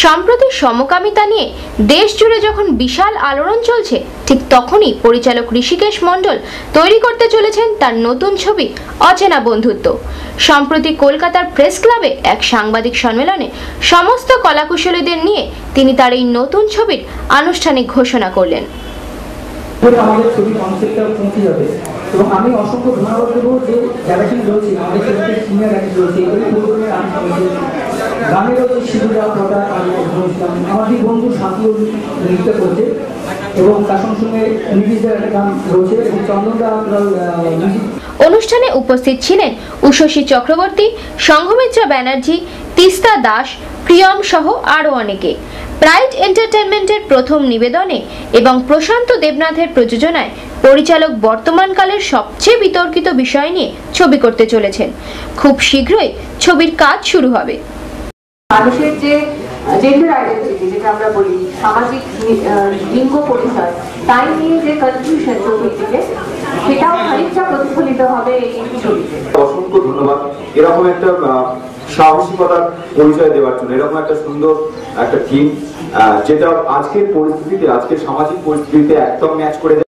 সম্প্রতি সমকামিতা নিয়ে দেশ জুড়ে যখন বিশাল আলোড়ন চলছে, ঠিক তখনই পরিচালক ঋষিকেশ মণ্ডল তৈরি করতে চলেছেন তার নতুন ছবি অচেনা বন্ধুত্ব। সম্প্রতি কলকাতার প্রেস ক্লাবে এক সাংবাদিক সম্মেলনে সমস্ত কলাকুশলীদের নিয়ে তিনি তার এই নতুন ছবির আনুষ্ঠানিক ঘোষণা করলেন। আমাদের ছবি কনসেপ্টটা পৌঁছে যাবে এবং আমি অসংখ্য ধন্যবাদ দেবো যে যারা এখানে রয়েছে, আমাদের ছবিতে সিনিয়র অ্যাক্টর রয়েছে, এই প্রোগ্রামের গানেরও যে শিশুরা কথা আমাদের বন্ধু শান্তিও নৃত্য করছে এবং তার সঙ্গে মিউজিকের একটা গান রয়েছে এবং চন্দনদা মিউজিক। অনুষ্ঠানে উপস্থিত ছিলেন উষসী চক্রবর্তী, সংঘমিত্রা ব্যানার্জি, তিস্তা দাস, প্রিয়ম সহ আরও অনেকে। প্রাইড এন্টারটেইনমেন্টের প্রথম নিবেদনে এবং প্রশান্ত দেবনাথের প্রযোজনায় পরিচালক বর্তমানকালের সবচেয়ে বিতর্কিত বিষয় নিয়ে ছবি করতে চলেছেন। খুব শীঘ্রই ছবির কাজ শুরু হবে। মানুষের যে জেন্ডার আইডেন্টিটি, যেটা আমরা বলি সামাজিক লিঙ্গ পরিচয়, তাই নিয়ে যে কনফিউশন চতুর্দিকে, সেটাও খানিকটা প্রতিফলিত হবে এই ছবিতে। অসংখ্য ধন্যবাদ এরকম একটা সাহসিকতার পরিচয় দেওয়ার জন্য, এরকম একটা সুন্দর একটা টিম যেটা আজকের পরিস্থিতিতে, আজকের সামাজিক পরিস্থিতিতে একদম ম্যাচ করে যায়।